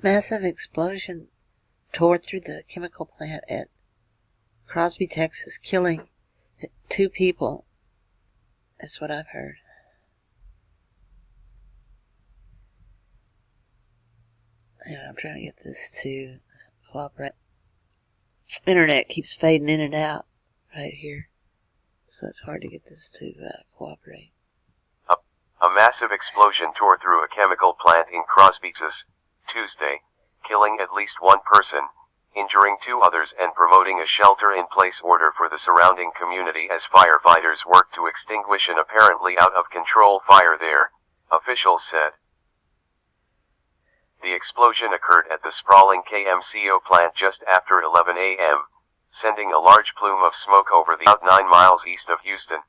Massive explosion tore through the chemical plant at Crosby, Texas, killing 2 people. That's what I've heard. Anyway, I'm trying to get this to cooperate. Internet keeps fading in and out right here, so it's hard to get this to cooperate. A massive explosion tore through a chemical plant in Crosby, Texas, Tuesday, killing at least 1 person, injuring 2 others and promoting a shelter-in-place order for the surrounding community as firefighters work to extinguish an apparently out-of-control fire there, officials said. The explosion occurred at the sprawling KMCO plant just after 11 a.m., sending a large plume of smoke over the out 9 miles east of Houston.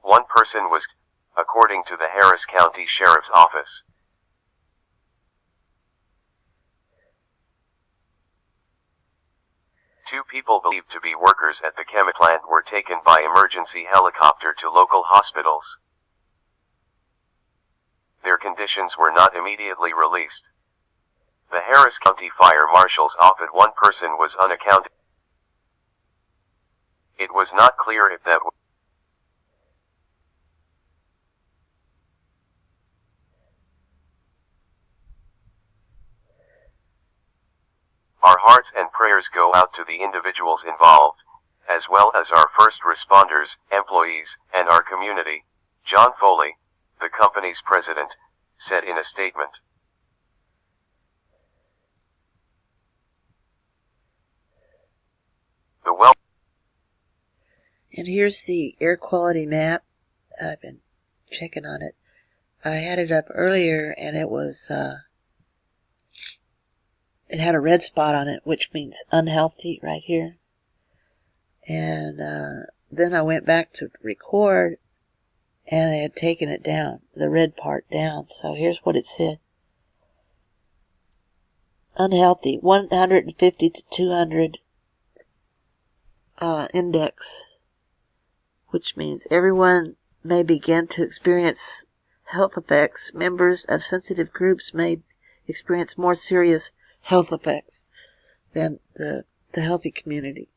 One person was, according to the Harris County Sheriff's Office. Two people believed to be workers at the chemical plant were taken by emergency helicopter to local hospitals. Their conditions were not immediately released. The Harris County Fire Marshal's office said one person was unaccounted. It was not clear if that was Our hearts and prayers go out to the individuals involved, as well as our first responders, employees, and our community, John Foley, the company's president, said in a statement. And here's the air quality map. I've been checking on it. I had it up earlier and it was, it had a red spot on it, which means unhealthy right here. And then I went back to record and I had taken it down, the red part down. So here's what it said. Unhealthy, 150 to 200 index, which means everyone may begin to experience health effects. Members of sensitive groups may experience more serious health effects than the healthy community.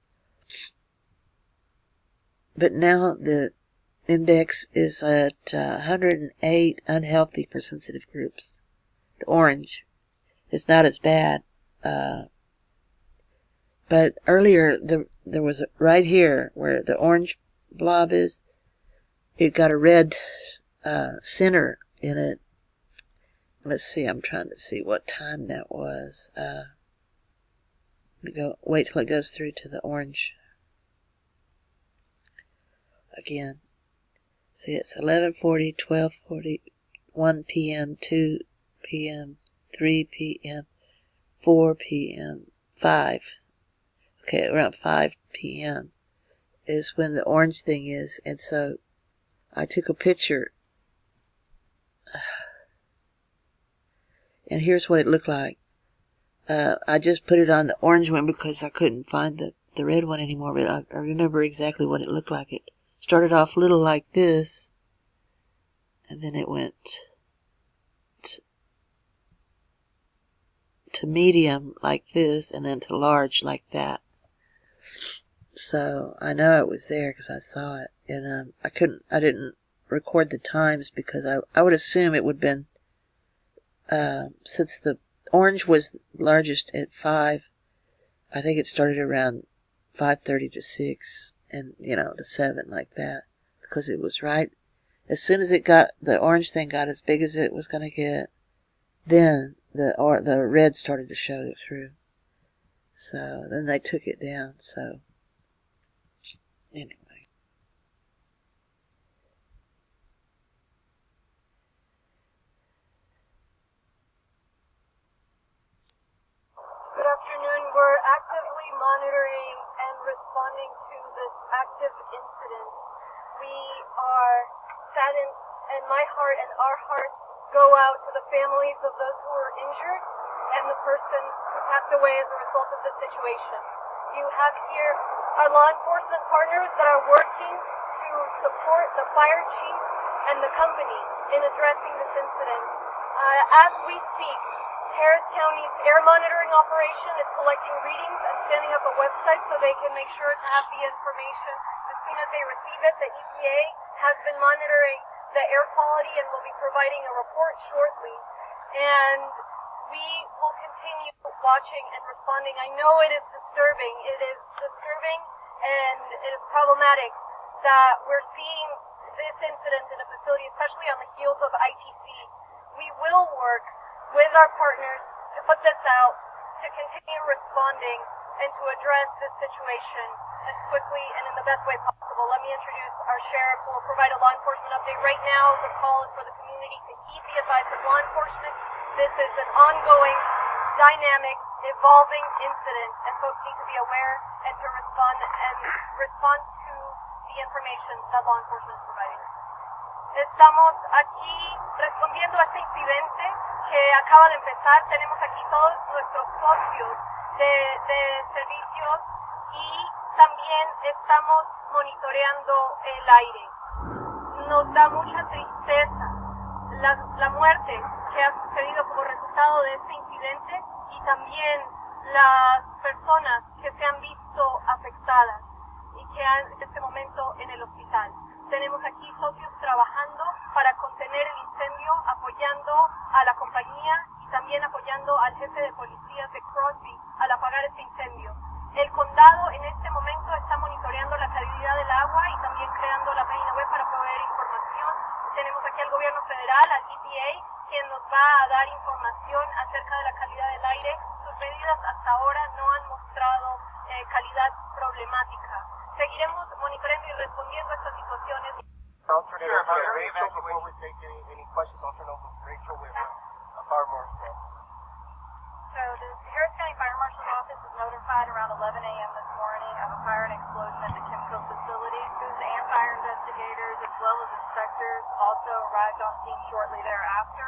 But now the index is at 108 unhealthy for sensitive groups. The orange is not as bad. But earlier there was right here where the orange blob is, it got a red center in it. Let's see, I'm trying to see what time that was. Wait till it goes through to the orange again. See, it's 11:40, 12:40, 1 p.m., 2 p.m., 3 p.m., 4 p.m., 5. Okay, around 5 p.m. is when the orange thing is, and so I took a picture. And here's what it looked like. I just put it on the orange one because I couldn't find the red one anymore, but I remember exactly what it looked like. It started off little like this, and then it went to medium like this, and then to large like that. So I know it was there because I saw it, and I didn't record the times because I would assume it would have been, since the orange was largest at 5, I think it started around 5:30 to 6, and to 7 like that, because it was right as soon as the orange thing got as big as it was going to get, then the red started to show through. So then they took it down. So anyway. Good afternoon. We're actively monitoring and responding to this active incident. We are saddened, and my heart and our hearts go out to the families of those who were injured and the person who passed away as a result of this situation. You have here our law enforcement partners that are working to support the fire chief and the company in addressing this incident. As we speak, Harris County's air monitoring operation is collecting readings and standing up a website so they can make sure to have the information as soon as they receive it. The EPA has been monitoring the air quality and will be providing a report shortly. And we will continue watching and responding. I know it is disturbing. It is disturbing and it is problematic that we're seeing this incident in a facility, especially on the heels of ITC. We will work with our partners to put this out, to continue responding, and to address this situation as quickly and in the best way possible. Let me introduce our sheriff who will provide a law enforcement update. Right now, the call is for the community to heed the advice of law enforcement. This is an ongoing, dynamic, evolving incident, and folks need to be aware and to respond to the information that law enforcement is providing. Estamos aquí respondiendo a este incidente que acaba de empezar. Tenemos aquí todos nuestros socios de servicios y también estamos monitoreando el aire. Nos da mucha tristeza la muerte que ha sucedido como resultado de este incidente y también las personas que se han visto afectadas y que han en este momento en el hospital. Tenemos aquí socios trabajando para contener el incendio, apoyando a la compañía y también apoyando al jefe de policías de Crosby al apagar este incendio. El condado en este momento está monitoreando la calidad del agua y también creando la página web para proveer información. Tenemos aquí al gobierno federal, al EPA, quien nos va a dar información acerca de la calidad del aire. Sus medidas hasta ahora no han mostrado calidad problemática. Seguiremos monitoreando y respondiendo a estas situaciones. I'll turn it over to Rachel before we take any questions. I'll turn it over to Rachel with a fire marshal. So the Harris County Fire Marshal's Office was notified around 11 a.m. this morning of a fire and explosion at the KMCO facility. Crews and fire investigators, as well as inspectors, also arrived on scene shortly thereafter.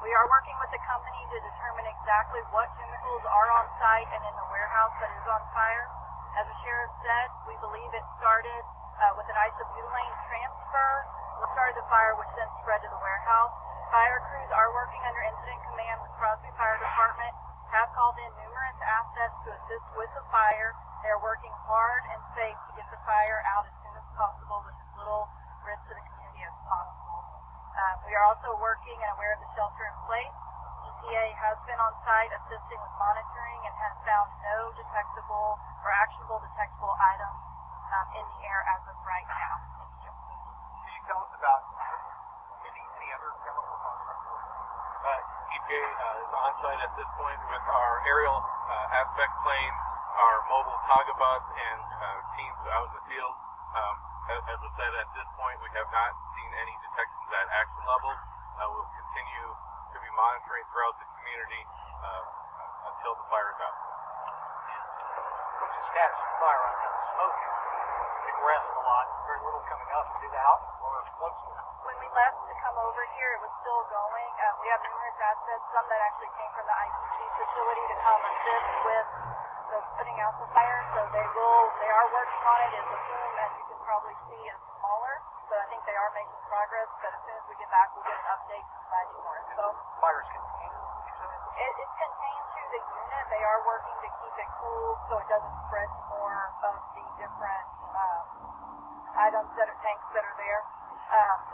We are working with the company to determine exactly what chemicals are on site and in the warehouse that is on fire. As the sheriff said, we believe it started with an isobutylene transfer. What started the fire, which then spread to the warehouse. Fire crews are working under incident command with Crosby Fire Department, have called in numerous assets to assist with the fire. They are working hard and safe to get the fire out as soon as possible with as little risk to the community as possible. We are also working and aware of the shelter in place. EPA has been on site assisting with monitoring and has found no detectable or actionable detectable items in the air as of right now. Can you tell us about any other chemical concentrations? EPA is on site at this point with our aerial aspect planes, our mobile Tagabus, and teams out in the field. As I said, at this point, we have not seen any detections at action level. We'll continue to be monitoring throughout the community until the fire is out. What's the status of the fire right now? The smoke has progressed a lot, very little coming up. Is it out or what's it? When we left to come over here, it was still going. We have numerous assets, some that actually came from the ICC facility to come assist with the putting out the fire. So they are working on it. It's a boom, as you can probably see, is smaller. So I think they are making progress. But as soon as we get back, we'll get an update to provide you more. So Fire is contained. it's contained to the unit. They are working to keep it cool so it doesn't spread to more of the different items that are tanks that are there.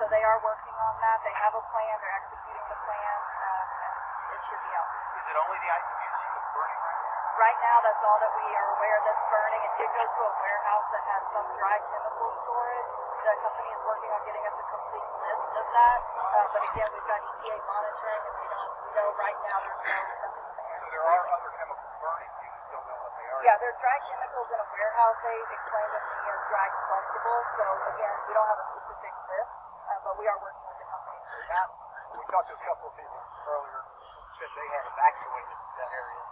So they are working on that. They have a plan. They're executing the plan. And it should be out. Is it only the isobutylene that's burning right now? Right now, that's all that we are aware that's burning. It did go to a warehouse that has some dry chemical storage. The company is working on getting us a complete list of that. But again, we've got EPA monitoring, and we know right now there's nothing in the air. So there are other chemicals burning. You just don't know what they are. Yeah, there's dry chemicals in a warehouse. They explained to me as dry combustibles. So again, we don't have a specific list, but we are working with the company through that. We talked to a couple of people earlier who said they had evacuated that area.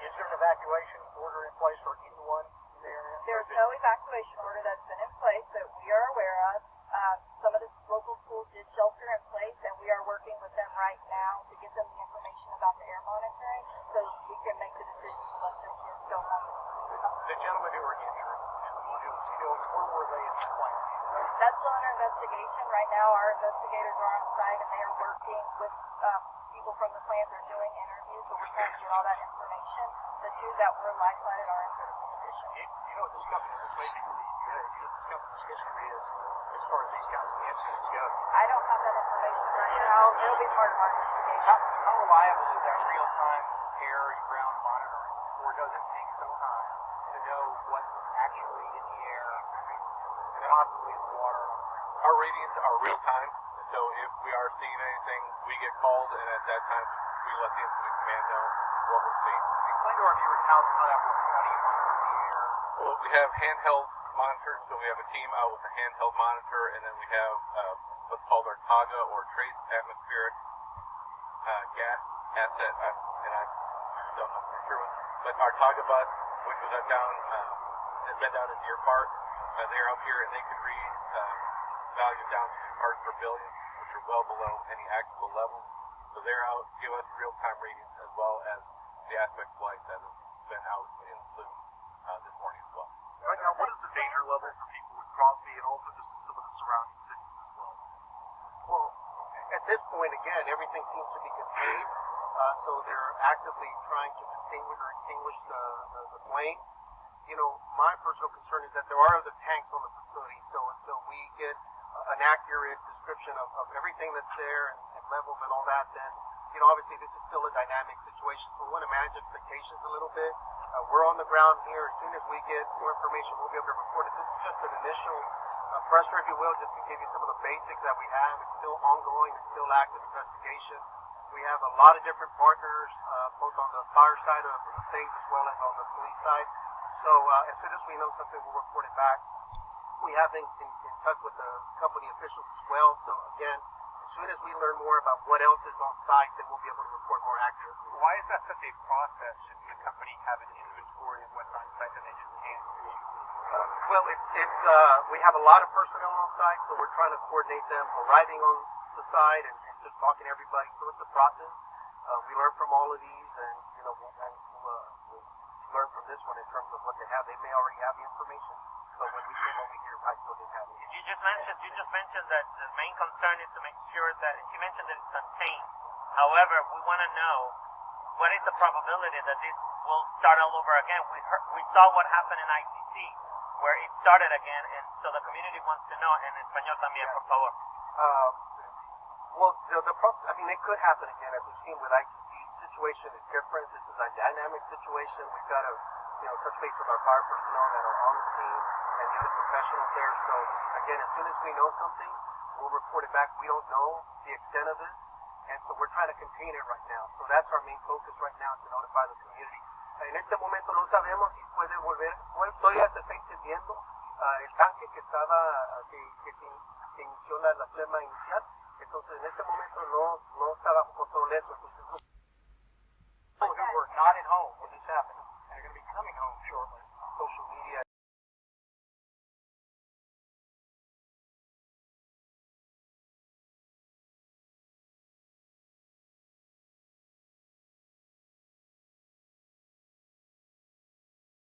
Is there an evacuation order in place for anyone in the area? There's no evacuation order that's been in place that we are aware of. Some of the local schools did shelter in place, and we are working with them right now to get them the information about the air monitoring so we can make the decision to let their kids go home. The gentlemen who were injured in the killed, where were they at the plant? That's still under investigation. Right now, our investigators are on site and they are working with people from the plant. They're doing interviews, so we're trying to get all that information. The two that were life-flighted are in critical condition. You know what this company's making, this company's history is as far as these kinds of incidents go. I don't have that information right now. It'll be part of our investigation. How reliable is that real-time air and ground monitoring, or does it take some time to know what's actually in the air and possibly in the water on the ground? Our readings are real time, so if we are seeing anything, we get called, and at that time, we let the incident command know what we're seeing. Explain to our viewers how that works. How do you monitor the air? Well, we have handheld monitors, so we have a team out with a handheld monitor, and then we have what's called our TAGA, or Trace Atmospheric Gas Asset, and I don't know for sure, but our TAGA bus, which was down, has been down in Deer Park. They're up here, and they can read values down to parts per billion, which are well below any actual levels. So they're out, give us real-time readings, as well as the aspect flight that has been out in Bloom this morning as well. Right now, what is the danger level for people with Crosby and also just in some of the surrounding cities as well? Well, at this point, again, everything seems to be contained, so they're actively trying to extinguish the flame. You know, my personal concern is that there are other tanks on the facility, so until we get an accurate description of everything that's there and levels and all that, then, you know, obviously this is still a dynamic situation, so we want to manage expectations a little bit. We're on the ground here. As soon as we get more information, we'll be able to report it. This is just an initial pressure, if you will, just to give you some of the basics that we have. It's still ongoing. It's still active investigation. We have a lot of different partners, both on the fire side of things as well as on the police side. So as soon as we know something, we'll report it back. We have been in touch with the company officials as well. So again, as soon as we learn more about what else is on site, then we'll be able to report more accurately. Why is that such a process? Shouldn't the company have an inventory of what's on site that they just can't do? Well, we have a lot of personnel on site, so we're trying to coordinate them arriving on the site and just talking to everybody. So it's a process. We learn from all of these, and you know, we'll learn from this one in terms of what they have. They may already have the information, but when we came over here, I still didn't have it. You just mentioned that the main concern is to make sure that, and she mentioned that it's contained. However, we want to know what is the probability that this will start all over again. We saw what happened in ICC, where it started again, and so the community wants to know, and español también, por favor. Well, it could happen again, as we've seen with ITC. Each situation is different. This is a dynamic situation. We've got to, touch base with our fire personnel that are on the scene and the other professionals there. So, again, as soon as we know something, we'll report it back. We don't know the extent of this, and so we're trying to contain it right now. So that's our main focus right now, to notify the community. En este momento no sabemos si puede volver, todavía se está encendiendo el tanque que se inició la flema inicial. Entonces, en este momento no está bajo control eso. Entonces, who were not at home